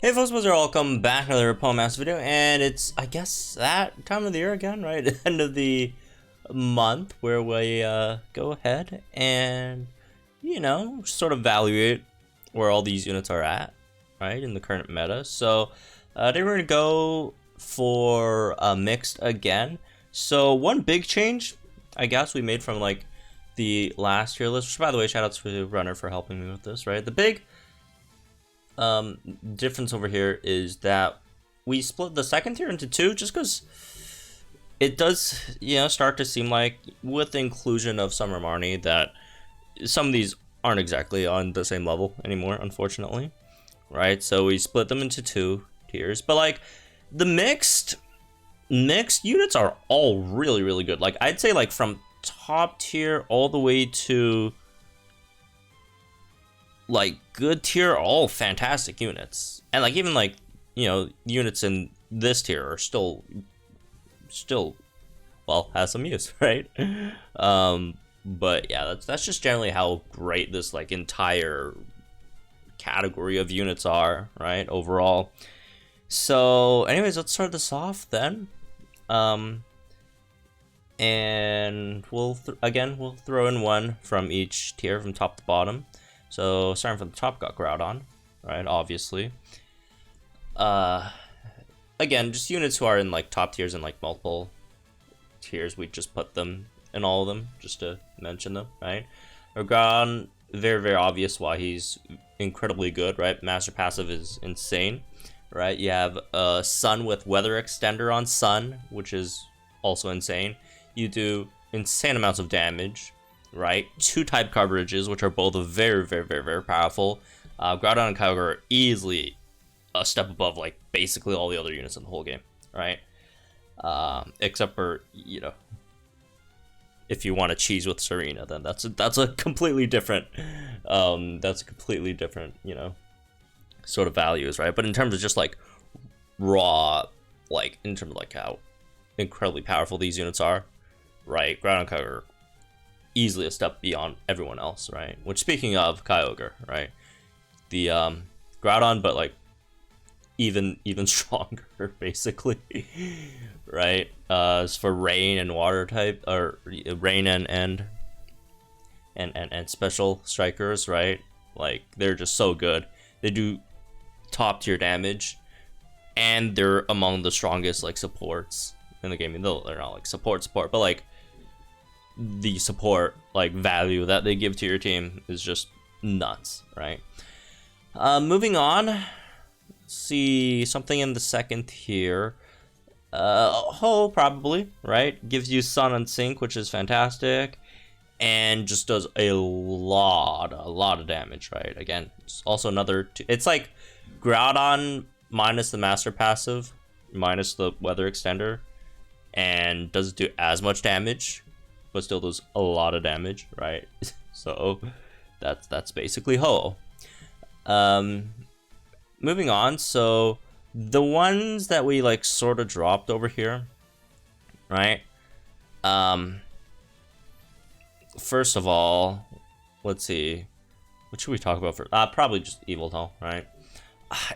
Hey folks, welcome back to another Poemass video, and it's, I guess, that time of the year again, right? End of the month where we go ahead and, sort of evaluate where all these units are at, right, in the current meta. So, today we're going to go for mixed again. So, one big change, I guess, we made from, like, the last tier list, which, by the way, shoutouts to Runner for helping me with this, right? The big difference over here is that we split the second tier into two, just because it does, start to seem like with the inclusion of Summer Marnie that some of these aren't exactly on the same level anymore, unfortunately, right? So we split them into two tiers, but like the mixed units are all really good. Like I'd say like from top tier all the way to like good tier, all fantastic units, and like even like units in this tier are still well, has some use, right? But yeah, that's just generally how great this like entire category of units are, right, overall. So anyways, let's start this off then, and we'll throw in one from each tier from top to bottom. So starting from the top, got Groudon, right? Obviously. Again, just units who are in like top tiers and like multiple tiers. We just put them in all of them just to mention them, right? Groudon, very obvious why he's incredibly good, right? Master passive is insane, right? You have Sun with Weather Extender on Sun, which is also insane. You do insane amounts of damage, right? 2 type coverages, which are both very powerful. Groudon and Kyogre are easily a step above like basically all the other units in the whole game, right? Except for if you want to cheese with Serena, then that's a completely different sort of values, right? But in terms of just like raw, like in terms of like how incredibly powerful these units are, right? Groudon and Kyogre are easily a step beyond everyone else, right? Which, speaking of Kyogre, right, the Groudon, but like even stronger, basically, right? As for rain and water type, or rain and special strikers, right? Like they're just so good. They do top tier damage, and they're among the strongest like supports in the game. I mean, they're not like support, but like the support like value that they give to your team is just nuts, right? Moving on, let's see something in the second tier. Ho, probably, right? Gives you Sun and Sync, which is fantastic, and just does a lot of damage, right? Again, it's also another it's like Groudon minus the Master passive, minus the Weather Extender, and doesn't do as much damage, but still does a lot of damage, right? So that's basically Ho. Moving on, so the ones that we like sort of dropped over here, right? First of all, let's see, what should we talk about first? Probably just Yveltal, right?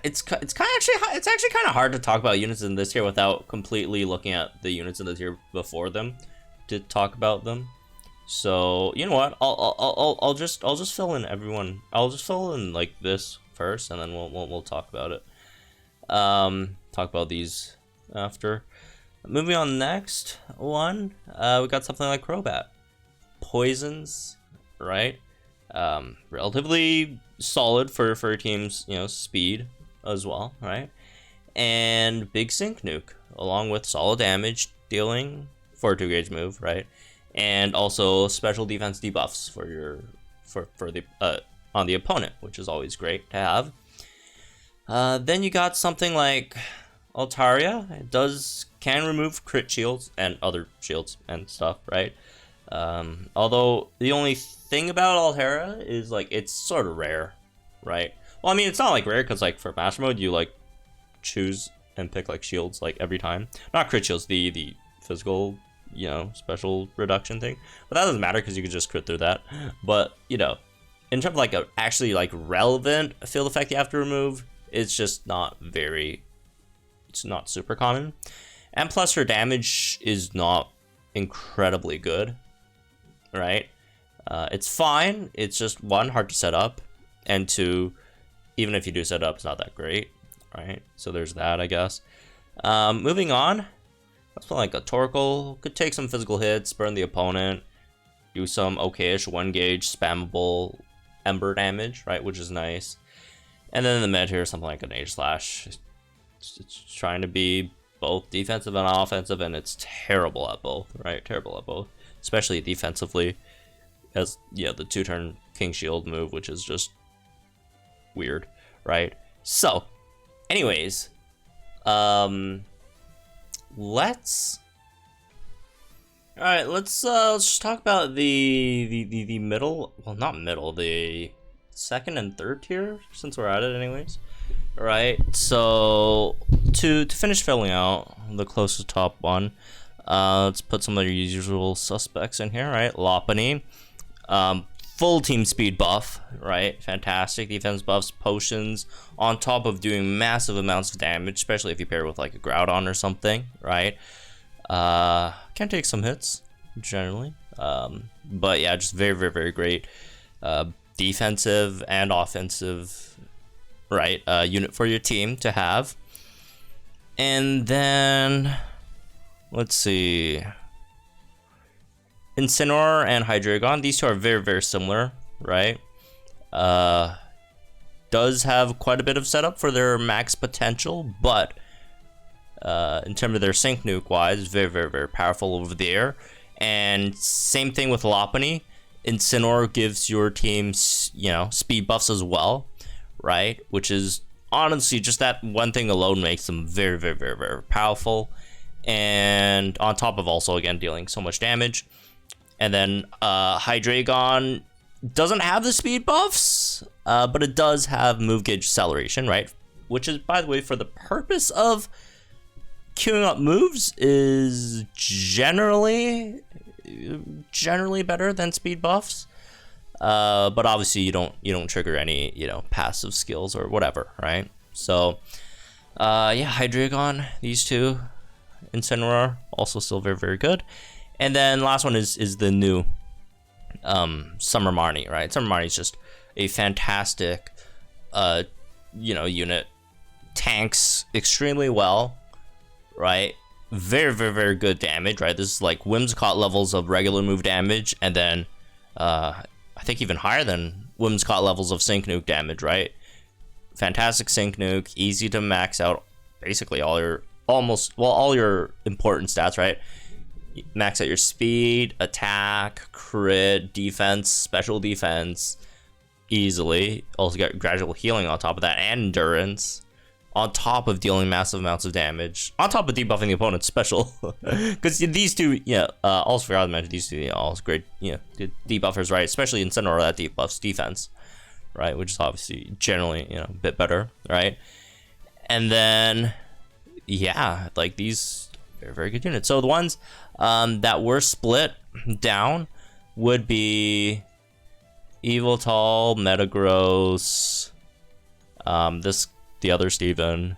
It's actually kind of hard to talk about units in this tier without completely looking at the units in the tier before them to talk about them. So you know what, I'll just fill in everyone. I'll just fill in like this first, and then we'll talk about it. Talk about these after. Moving on, next one, we got something like Crobat. Poisons, right? Relatively solid for a team's speed as well, right? And Big Sync Nuke, along with solid damage dealing for a 2-gauge move, right? And also special defense debuffs for the on the opponent, which is always great to have. Then you got something like Altaria. It can remove crit shields and other shields and stuff, right? Although the only thing about Altaria is like it's sort of rare, right? Well, I mean, it's not like rare because like for Master Mode you like choose and pick like shields like every time, not crit shields, the physical special reduction thing, but that doesn't matter because you can just crit through that. But in terms of like a actually like relevant field effect you have to remove, It's just not it's not super common. And plus her damage is not incredibly good, right? It's fine. It's just one, hard to set up, and two, even if you do set up, it's not that great, right? So there's that, I guess. Moving on, let's play like a Torkoal. Could take some physical hits, burn the opponent, do some okayish 1 gauge spammable ember damage, right? Which is nice. And then in the mid here, something like an Aegislash. It's trying to be both defensive and offensive, and it's terrible at both, right? Terrible at both, especially defensively. As yeah, the 2-turn King Shield move, which is just weird, right? So, anyways, let's just talk about the middle. Well, not middle, the second and third tier, since we're at it, anyways. Right, so to finish filling out the closest top one, let's put some of the usual suspects in here, right? Lapani, full team speed buff, right? Fantastic defense buffs, potions, on top of doing massive amounts of damage, especially if you pair it with like a Groudon or something, right? Can take some hits, generally, but yeah, just very, very, very great defensive and offensive, right, unit for your team to have. And then let's see, Incineroar and Hydreigon, these two are very, very similar, right? Does have quite a bit of setup for their max potential, but in terms of their sync nuke wise, very, very, very powerful over the air. And same thing with Lapani. Incineroar gives your team, you know, speed buffs as well, right? Which is honestly just that one thing alone makes them very, very, very, very powerful. And on top of also, again, dealing so much damage. And then Hydreigon doesn't have the speed buffs, but it does have move gauge acceleration, right? Which is, by the way, for the purpose of queuing up moves, is generally better than speed buffs. But obviously you don't trigger any, you know, passive skills or whatever, right? So yeah, Hydreigon, these two, Incineroar, also still very, very good. And then last one is the new Summer Marnie, right? Summer Marnie is just a fantastic you know, unit. Tanks extremely well, right? Very, very, very good damage, right? This is like Whimsicott levels of regular move damage, and then I think even higher than Whimsicott levels of sync nuke damage, right? Fantastic sync nuke, easy to max out basically all your all your important stats, right? Max out your speed, attack, crit, defense, special defense easily. Also get gradual healing on top of that, and endurance, on top of dealing massive amounts of damage, on top of debuffing the opponent's special. Because these two, yeah, also forgot to mention these two, all great, good debuffers, right? Especially Incineroar, that debuffs defense, right? Which is obviously generally, a bit better, right? And then, yeah, like these very, very good units. So the ones that were split down would be Yveltal, Metagross, the other Steven,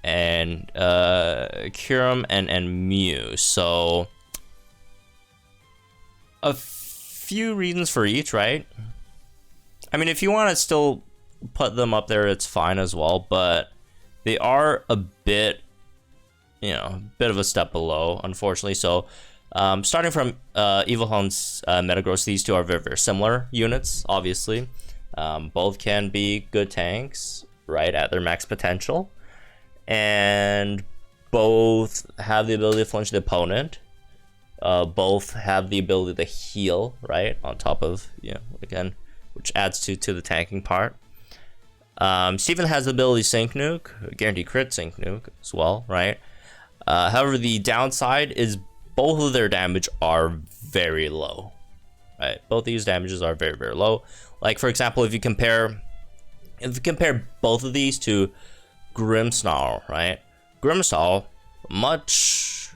and Kyurem and Mew. So a few reasons for each, right? I mean, if you want to still put them up there, it's fine as well, but they are a bit, bit of a step below, unfortunately. So starting from Yveltal's Metagross, these two are very, very similar units, obviously. Both can be good tanks, right, at their max potential, and both have the ability to flinch the opponent. Both have the ability to heal, right, on top of, again, which adds to the tanking part. Steven has the ability sync nuke, guaranteed crit sync nuke as well, right? However, the downside is both of their damage are very low, right? Both these damages are very, very low. Like, for example, if you compare both of these to Grimmsnarl, right? Grimmsnarl, much,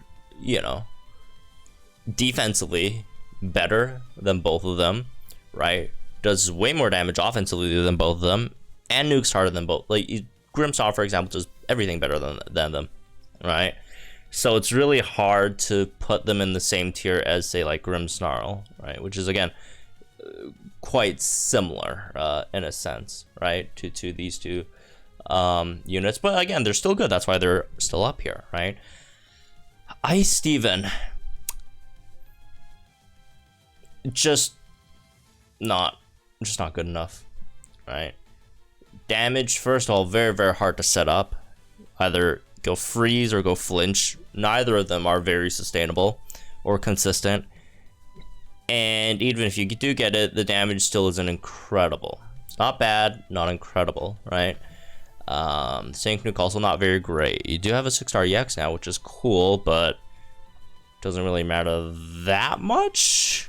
defensively better than both of them, right? Does way more damage offensively than both of them, and nukes harder than both. Like, Grimmsnarl, for example, does everything better than them, right? So it's really hard to put them in the same tier as, say, like Grimmsnarl, right? Which is, again, quite similar in a sense, right, to these two units. But again, they're still good. That's why they're still up here, right? Ice Steven. Just not good enough, right? Damage, first of all, very, very hard to set up. Either go freeze or go flinch. Neither of them are very sustainable or consistent. And even if you do get it, the damage still isn't incredible. It's not bad, not incredible, right? Sync Nuke also not very great. You do have a 6-star EX now, which is cool, but doesn't really matter that much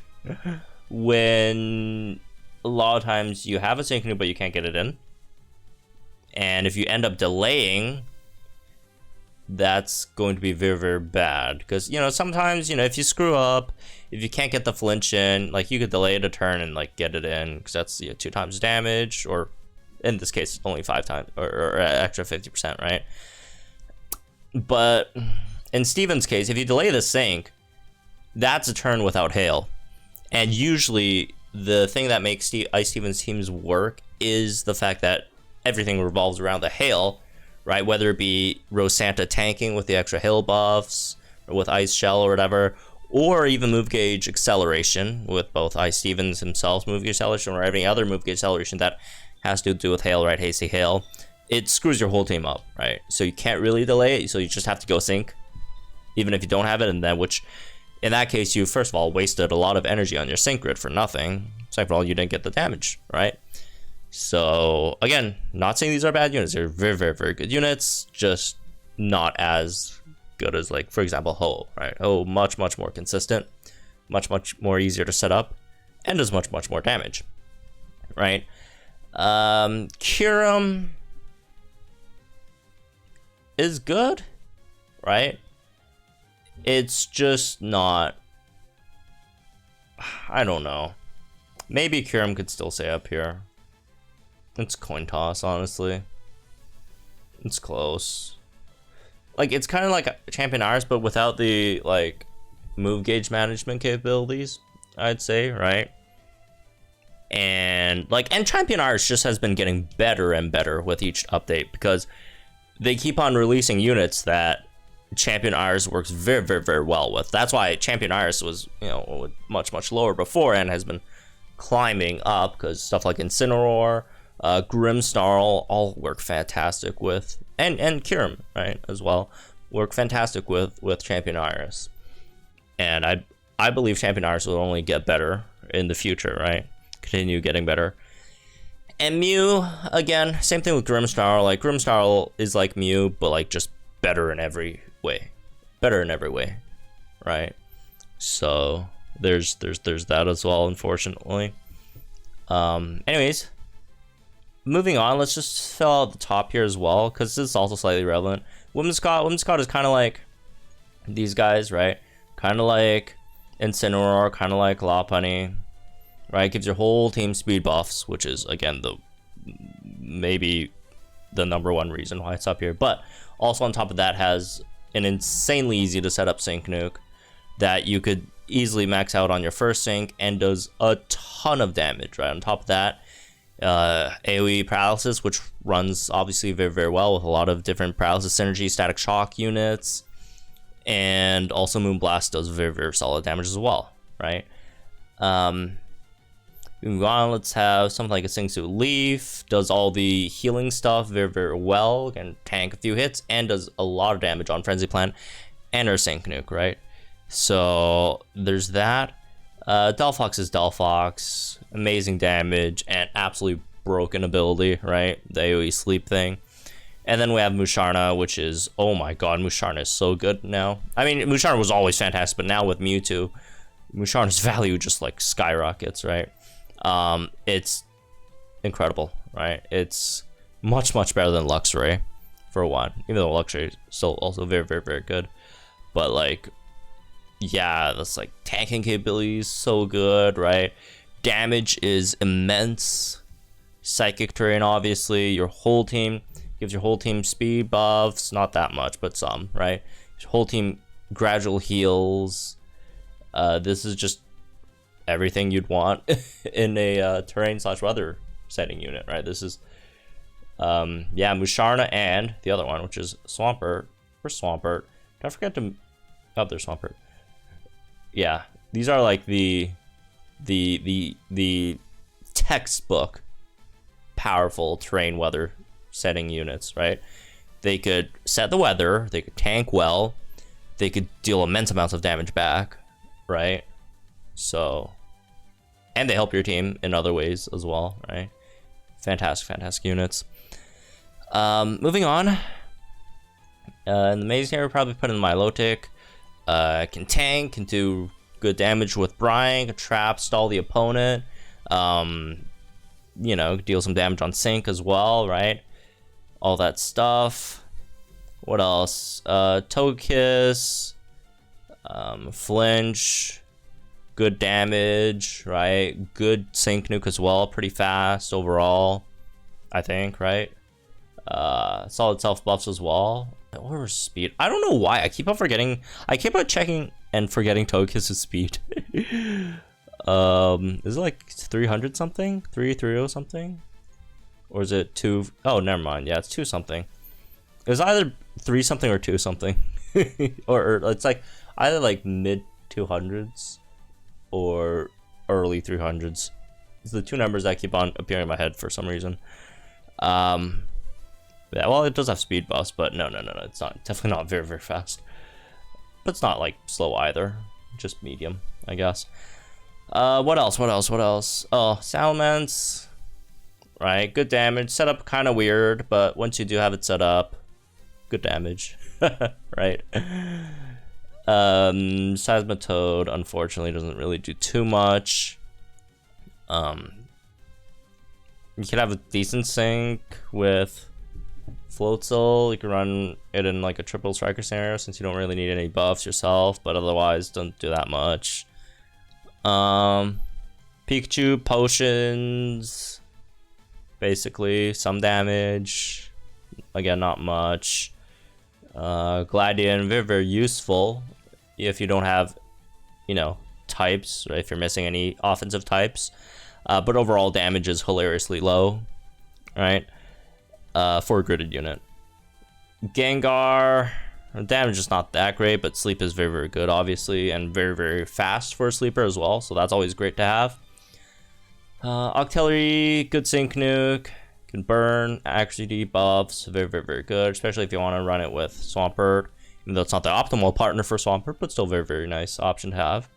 when a lot of times you have a Sync Nuke, but you can't get it in. And if you end up delaying, that's going to be very, very bad. Because, you know, sometimes, you know, if you screw up, if you can't get the flinch in, like, you could delay it a turn and, like, get it in. Because that's, you know, 2 times damage, or in this case, only 5 times, or extra 50%, right? But in Steven's case, if you delay the sync, that's a turn without hail. And usually, the thing that makes Ice Steven's teams work is the fact that everything revolves around the hail, right? Whether it be Rose Santa tanking with the extra hail buffs, or with Ice Shell or whatever, or even move gauge acceleration with both Ice Stevens himself move gauge acceleration, or any other move gauge acceleration that has to do with hail, right? Hasty hail. It screws your whole team up, right? So you can't really delay it, so you just have to go sync, even if you don't have it, and then which, in that case, you first of all wasted a lot of energy on your sync grid for nothing. Second of all, you didn't get the damage, right? So again, not saying these are bad units. They're very, very, very good units, just not as good as, like, for example, Ho, right? Ho, much, much more consistent, much, much more easier to set up, and does much, much more damage, right? Kyurem is good, right? It's just not, I don't know. Maybe Kyurem could still stay up here. It's coin toss, honestly. It's close. Like, it's kind of like Champion Iris, but without the, like, move gauge management capabilities, I'd say, right? And, like, and Champion Iris just has been getting better and better with each update, because they keep on releasing units that Champion Iris works very, very, very well with. That's why Champion Iris was, you know, much, much lower before and has been climbing up, because stuff like Incineroar, Grimmsnarl all work fantastic with, and Kyurem, right, as well, work fantastic with Champion Iris. And I believe Champion Iris will only get better in the future, right? Continue getting better. And Mew, again, same thing with Grimmsnarl. Like, Grimmsnarl is like Mew, but, like, just better in every way. Better in every way, right? So there's that as well, unfortunately. Anyways, moving on, let's just fill out the top here as well, because this is also slightly relevant. Whimsicott is kind of like these guys, right? Kind of like Incineroar, kind of like Lapani, right? Gives your whole team speed buffs, which is, again, maybe the #1 reason why it's up here. But also on top of that, has an insanely easy to set up sync nuke that you could easily max out on your first sync, and does a ton of damage, right? On top of that, AoE paralysis, which runs obviously very, very well with a lot of different paralysis synergy, static shock units, and also Moonblast does very, very solid damage as well, right? Moving on, let's have something like a Singsu Leaf, does all the healing stuff very, very well, can tank a few hits, and does a lot of damage on Frenzy Plant and her Sync Nuke, right? So there's that. Delphox is Delphox, amazing damage and absolutely broken ability, right? The AoE sleep thing. And then we have Musharna, which is, oh my god, Musharna is so good now. I mean, Musharna was always fantastic, but now with Mewtwo, Musharna's value just, like, skyrockets, right? It's incredible, right? It's much, much better than Luxray, for one. Even though Luxray is still also very, very, very good. But, like, yeah, that's, like, tanking capability is so good, right? Damage is immense. Psychic terrain, obviously. Your whole team Gives your whole team speed buffs, not that much, but some, right? Your whole team gradual heals. This is just everything you'd want in a terrain/weather setting unit, right? This is, yeah, Musharna and the other one, which is Swampert. For Swampert, don't forget to, oh, there's Swampert. Yeah, these are like the textbook powerful terrain weather setting units, right? They could set the weather, they could tank well, they could deal immense amounts of damage back, right? So, and they help your team in other ways as well, right? Fantastic units. Moving on. In the maze here, we'll probably put in Milotic. Can tank, can do good damage with Brine, can trap, stall the opponent. You know, deal some damage on sync as well, right? All that stuff. What else? Togekiss, Flinch, good damage, right? Good sync nuke as well, pretty fast overall, I think, right? Solid self buffs as well. Or speed. I don't know why. I keep on forgetting. I keep on checking and forgetting Togekiss's speed. Is it like 300 something? 330 something? Or is it 2? Oh, never mind. Yeah, it's 2 something. It's either 3 something or 2 something. or it's like either like mid 200s or early 300s. It's the 2 numbers that keep on appearing in my head for some reason. Yeah, well, it does have speed buffs, but no, it's not, definitely not very fast. But it's not like slow either, just medium, I guess. What else? Oh, Salamence, right? Good damage. Setup kind of weird, but once you do have it set up, good damage, right? Seismitoad, unfortunately, doesn't really do too much. You could have a decent sync with Floatzel. You can run it in like a triple striker scenario since you don't really need any buffs yourself, but otherwise don't do that much. Pikachu, potions, basically some damage, again not much. Gladion, very useful if you don't have, you know, types, right? If you're missing any offensive types, but overall damage is hilariously low, right? For a gridded unit. Gengar, damage is not that great, but sleep is very good, obviously, and very fast for a sleeper as well, so that's always great to have. Octillery, good sync nuke, can burn, accuracy debuffs, very good, especially if you want to run it with Swampert, even though it's not the optimal partner for Swampert, but still very nice option to have.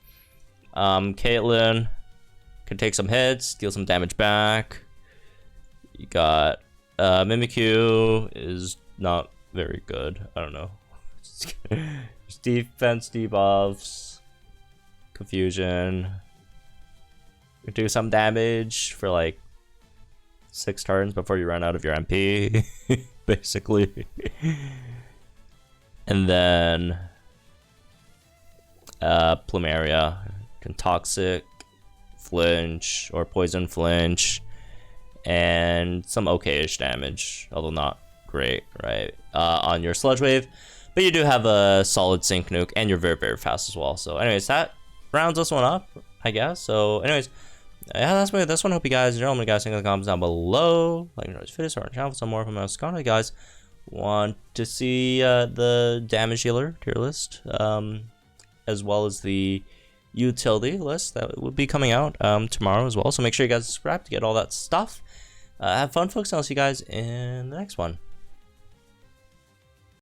Caitlyn can take some hits, deal some damage back. You got Mimikyu is not very good. I don't know. Just defense debuffs, confusion. You do some damage for like 6 turns before you run out of your MP, basically. And then Plumeria can toxic, flinch, or poison flinch, and some okay-ish damage, although not great, right, on your Sludge Wave. But you do have a solid sync nuke, and you're very fast as well. So anyways, that rounds this one up, I guess. So anyways, yeah, that's me. This one. Hope you guys enjoy. Let me guys think in the comments down below. Like, you know, it's fit, or channel for some more from us. If guys want to see the damage healer tier list, as well as the utility list that will be coming out tomorrow as well. So make sure you guys subscribe to get all that stuff. Have fun, folks. I'll see you guys in the next one.